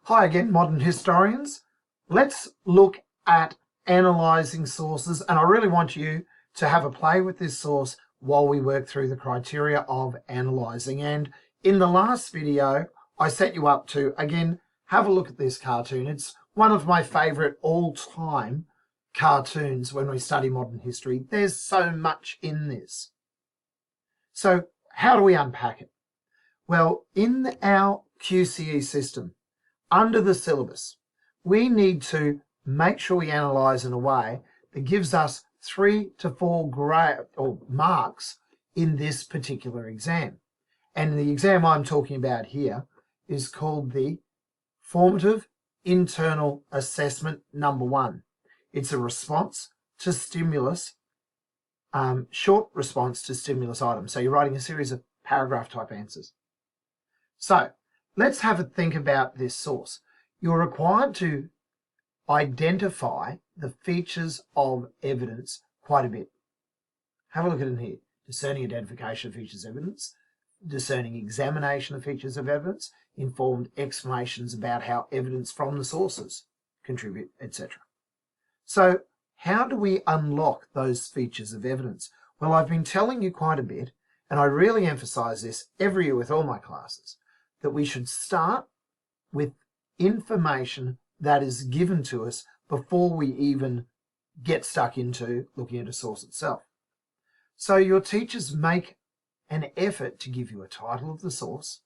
Hi again, modern historians. Let's look at analysing sources, and I really want you to have a play with this source while we work through the criteria of analysing. And in the last video, I set you up to, again, have a look at this cartoon. It's one of my favourite all-time cartoons when we study modern history. There's so much in this. So how do we unpack it? Well, in our QCE system, under the syllabus, we need to make sure we analyse in a way that gives us 3 to 4 marks in this particular exam. And the exam I'm talking about here is called the Formative Internal Assessment number 1. It's a response to stimulus, short response to stimulus items. So you're writing a series of paragraph type answers. So let's have a think about this source. You're required to identify the features of evidence quite a bit. Have a look at it here. Discerning identification of features of evidence, discerning examination of features of evidence, informed explanations about how evidence from the sources contribute, etc. So how do we unlock those features of evidence? Well, I've been telling you quite a bit, and I really emphasize this every year with all my classes, that we should start with information that is given to us before we even get stuck into looking at a source itself. So your teachers make an effort to give you a title of the source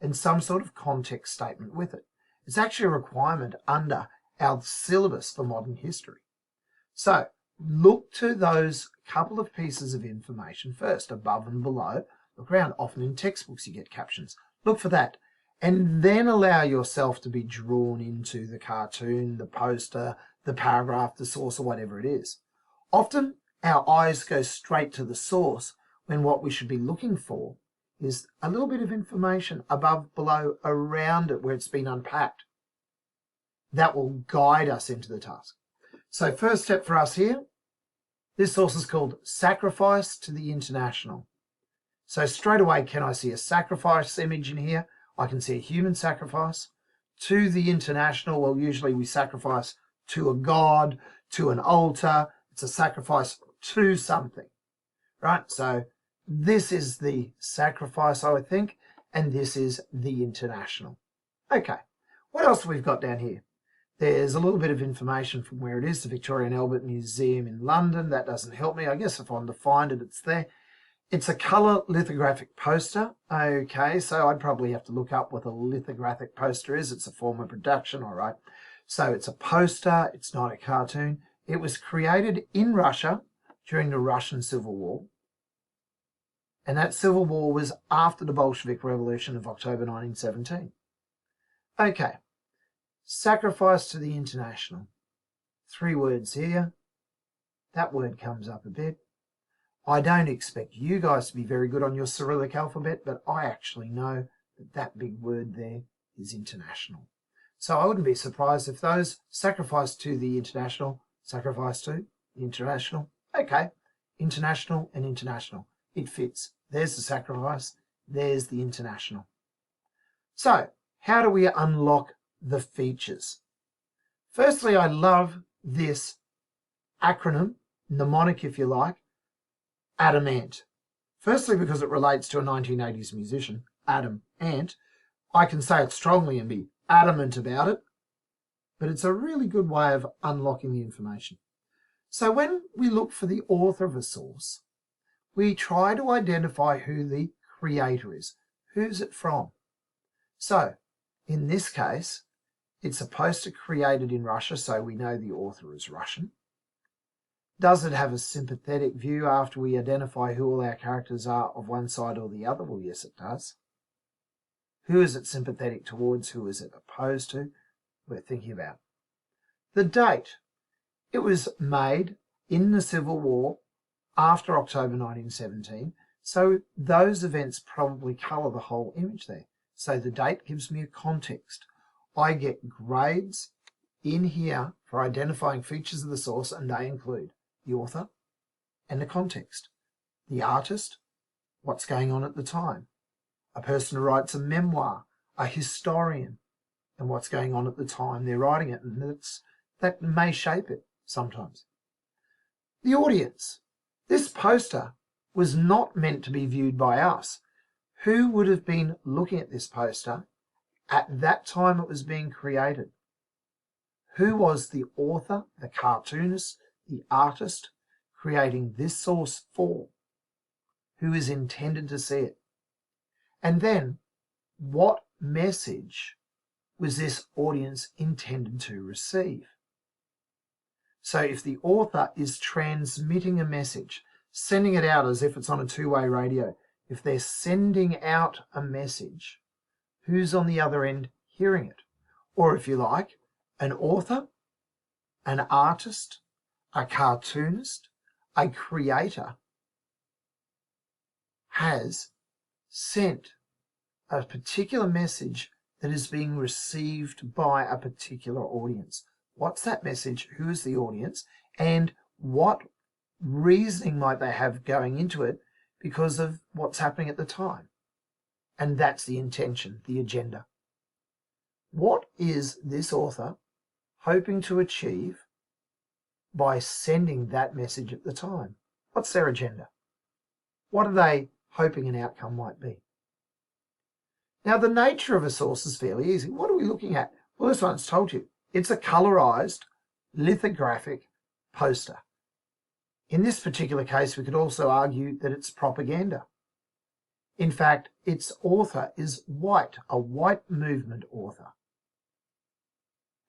and some sort of context statement with it. It's actually a requirement under our syllabus for modern history. So look to those couple of pieces of information first, above and below. Look around. Often in textbooks you get captions. Look for that. And then allow yourself to be drawn into the cartoon, the poster, the paragraph, the source, or whatever it is. Often our eyes go straight to the source when what we should be looking for is a little bit of information above, below, around it where it's been unpacked. That will guide us into the task. So first step for us here, this source is called Sacrifice to the International. So straight away, can I see a sacrifice image in here? I can see a human sacrifice. To the international, well, usually we sacrifice to a god, to an altar. It's a sacrifice to something, right? So this is the sacrifice, I would think, and this is the international. Okay, what else have we got down here? There's a little bit of information from where it is, the Victoria and Albert Museum in London. That doesn't help me. I guess if I want to find it, it's there. It's a colour lithographic poster. Okay, so I'd probably have to look up what a lithographic poster is. It's a form of production, all right. So it's a poster. It's not a cartoon. It was created in Russia during the Russian Civil War. And that Civil War was after the Bolshevik Revolution of October 1917. Okay, sacrifice to the international. 3 words here. That word comes up a bit. I don't expect you guys to be very good on your Cyrillic alphabet, but I actually know that that big word there is international. So I wouldn't be surprised if those sacrifice to the international, sacrifice to the international. Okay, international and international. It fits. There's the sacrifice. There's the international. So how do we unlock the features? Firstly, I love this acronym, mnemonic if you like, Adam Ant. Firstly, because it relates to a 1980s musician, Adam Ant. I can say it strongly and be adamant about it, but it's a really good way of unlocking the information. So when we look for the author of a source, we try to identify who the creator is. Who's it from? So in this case, it's a poster created in Russia, so we know the author is Russian. Does it have a sympathetic view after we identify who all our characters are of one side or the other? Well, yes, it does. Who is it sympathetic towards? Who is it opposed to? We're thinking about the date. It was made in the Civil War after October 1917, so those events probably colour the whole image there. So the date gives me a context. I get grades in here for identifying features of the source, and they include the author and the context, the artist, what's going on at the time, a person who writes a memoir, a historian, and what's going on at the time they're writing it, and that may shape it sometimes. The audience. This poster was not meant to be viewed by us. Who would have been looking at this poster at that time it was being created? Who was the author, the cartoonist, the artist creating this source for? Who is intended to see it? And then, what message was this audience intended to receive? So if the author is transmitting a message, sending it out as if it's on a two-way radio, if they're sending out a message, who's on the other end hearing it? Or if you like, an author, an artist, a cartoonist, a creator has sent a particular message that is being received by a particular audience. What's that message? Who is the audience? And what reasoning might they have going into it because of what's happening at the time? And that's the intention, the agenda. What is this author hoping to achieve by sending that message at the time? What's their agenda? What are they hoping an outcome might be? Now, the nature of a source is fairly easy. What are we looking at? Well, this one's told you. It's a colorized lithographic poster. In this particular case, we could also argue that it's propaganda. In fact, its author is white, a white movement author,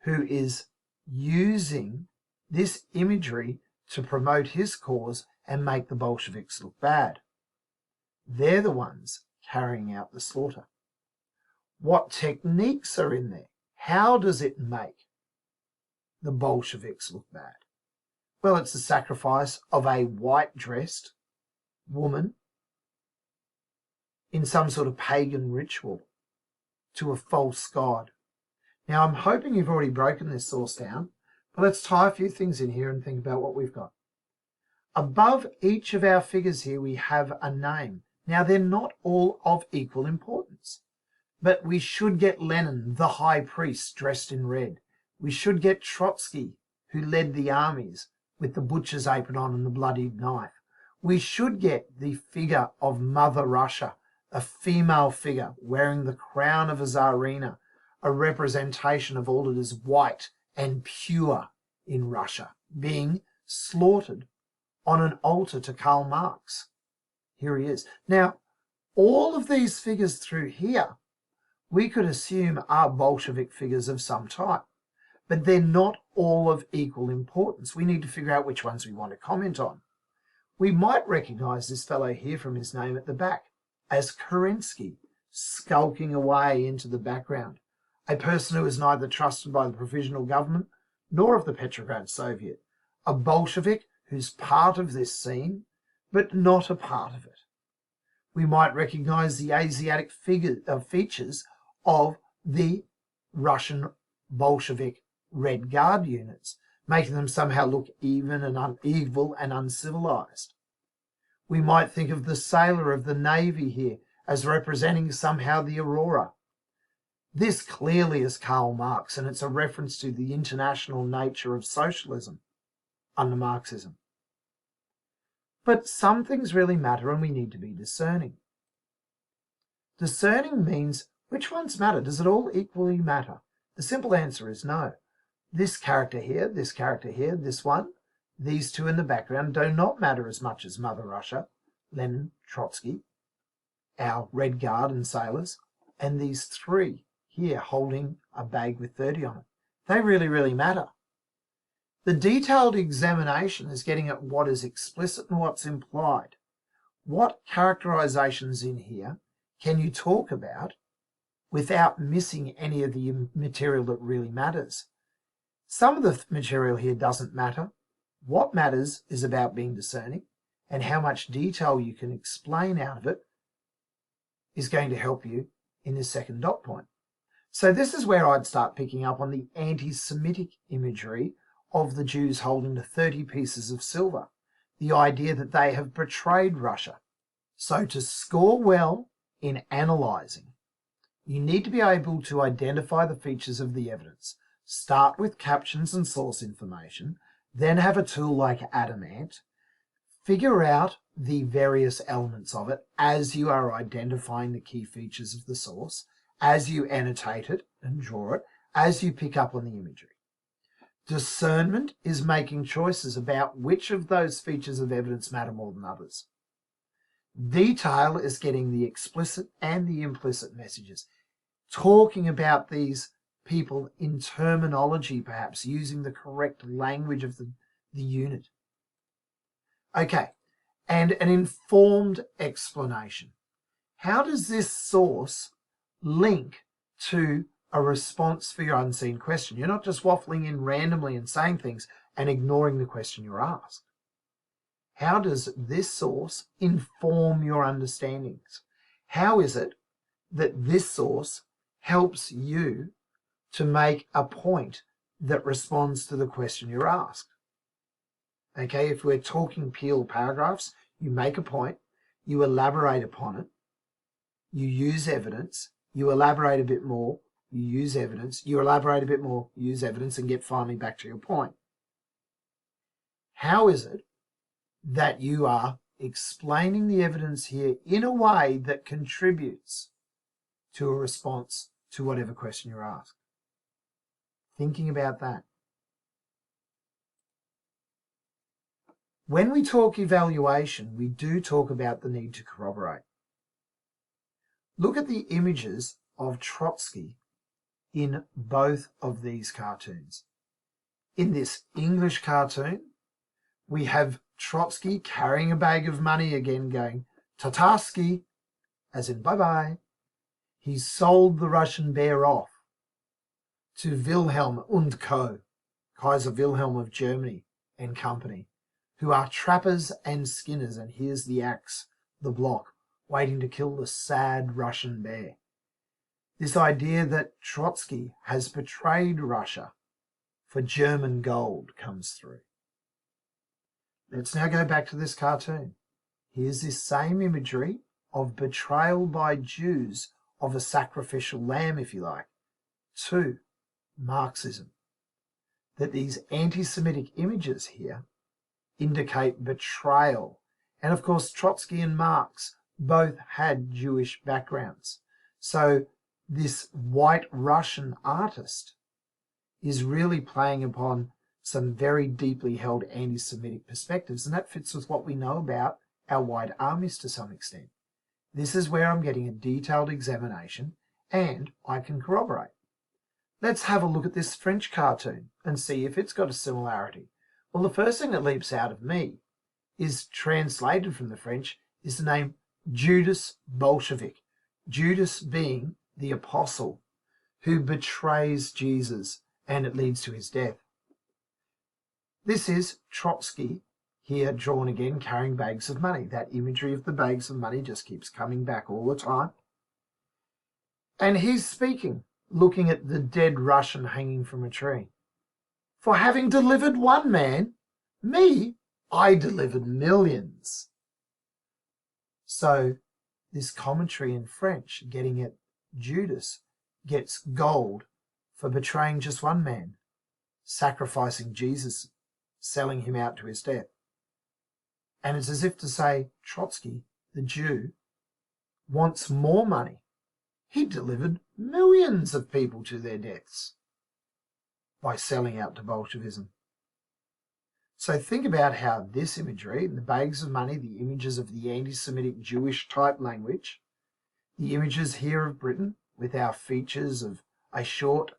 who is using this imagery to promote his cause and make the Bolsheviks look bad. They're the ones carrying out the slaughter. What techniques are in there? How does it make the Bolsheviks look bad? Well, it's the sacrifice of a white-dressed woman in some sort of pagan ritual to a false god. Now, I'm hoping you've already broken this source down, but let's tie a few things in here and think about what we've got. Above each of our figures here, we have a name. Now, they're not all of equal importance, but we should get Lenin, the high priest, dressed in red. We should get Trotsky, who led the armies with the butcher's apron on and the bloodied knife. We should get the figure of Mother Russia, a female figure wearing the crown of a Tsarina, a representation of all that is white and pure in Russia, being slaughtered on an altar to Karl Marx. Here he is. Now, all of these figures through here, we could assume are Bolshevik figures of some type, but they're not all of equal importance. We need to figure out which ones we want to comment on. We might recognize this fellow here from his name at the back as Kerensky, skulking away into the background, a person who is neither trusted by the provisional government nor of the Petrograd Soviet, a Bolshevik who's part of this scene, but not a part of it. We might recognize the Asiatic features of the Russian Bolshevik Red Guard units, making them somehow look evil and uncivilized. We might think of the sailor of the Navy here as representing somehow the Aurora. This clearly is Karl Marx, and it's a reference to the international nature of socialism under Marxism. But some things really matter, and we need to be discerning. Discerning means which ones matter? Does it all equally matter? The simple answer is no. This character here, this one, these two in the background do not matter as much as Mother Russia, Lenin, Trotsky, our Red Guard and sailors, and these three here holding a bag with 30 on it. They really, really matter. The detailed examination is getting at what is explicit and what's implied. What characterizations in here can you talk about without missing any of the material that really matters? Some of the material here doesn't matter. What matters is about being discerning, and how much detail you can explain out of it is going to help you in this second dot point. So this is where I'd start picking up on the anti-Semitic imagery of the Jews holding the 30 pieces of silver, the idea that they have betrayed Russia. So to score well in analysing, You need to be able to identify the features of the evidence. Start with captions and source information, then have a tool like Adamant. Figure out the various elements of it as you are identifying the key features of the source, as you annotate it and draw it, as you pick up on the imagery. Discernment is making choices about which of those features of evidence matter more than others. Detail is getting the explicit and the implicit messages, talking about these people in terminology, perhaps using the correct language of the unit. Okay, and an informed explanation. How does this source link to a response for your unseen question? You're not just waffling in randomly and saying things and ignoring the question you're asked. How does this source inform your understandings? How is it that this source helps you to make a point that responds to the question you're asked? Okay, if we're talking Peel paragraphs, you make a point, you elaborate upon it, you use evidence, you elaborate a bit more, you use evidence, you elaborate a bit more, use evidence, and get finally back to your point. How is it that you are explaining the evidence here in a way that contributes to a response to whatever question you're asked? Thinking about that. When we talk evaluation, we do talk about the need to corroborate. Look at the images of Trotsky in both of these cartoons. In this English cartoon, we have Trotsky carrying a bag of money again, going Tatarsky, as in bye-bye. He's sold the Russian bear off to Wilhelm und Co., Kaiser Wilhelm of Germany and company, who are trappers and skinners, and here's the axe, the block, waiting to kill the sad Russian bear. This idea that Trotsky has betrayed Russia for German gold comes through. Let's now go back to this cartoon. Here's this same imagery of betrayal by Jews of a sacrificial lamb, if you like, to Marxism. That these anti-Semitic images here indicate betrayal. And of course, Trotsky and Marx both had Jewish backgrounds. So this white Russian artist is really playing upon some very deeply held anti-Semitic perspectives. And that fits with what we know about our white armies to some extent. This is where I'm getting a detailed examination and I can corroborate. Let's have a look at this French cartoon and see if it's got a similarity. Well, the first thing that leaps out of me is, translated from the French, is the name Judas Bolshevik. Judas being the apostle who betrays Jesus, and it leads to his death. This is Trotsky, here drawn again, carrying bags of money. That imagery of the bags of money just keeps coming back all the time. And he's speaking, looking at the dead Russian hanging from a tree. For having delivered one man, me, I delivered millions. So this commentary in French, getting at Judas, gets gold for betraying just one man, sacrificing Jesus, selling him out to his death. And it's as if to say, Trotsky, the Jew, wants more money. He delivered millions of people to their deaths by selling out to Bolshevism. So think about how this imagery, the bags of money, the images of the anti-Semitic Jewish type language, the images here of Britain with our features of a short,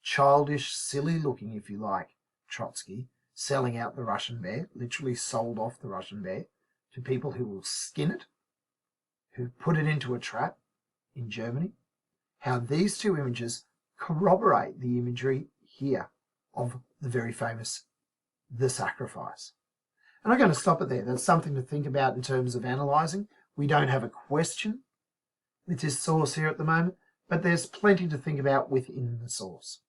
childish, silly looking, if you like, Trotsky, selling out the Russian bear, literally sold off the Russian bear to people who will skin it, who put it into a trap in Germany, how these two images corroborate the imagery here of the very famous The Sacrifice. And I'm going to stop it there. That's something to think about in terms of analysing. We don't have a question with this source here at the moment, but there's plenty to think about within the source.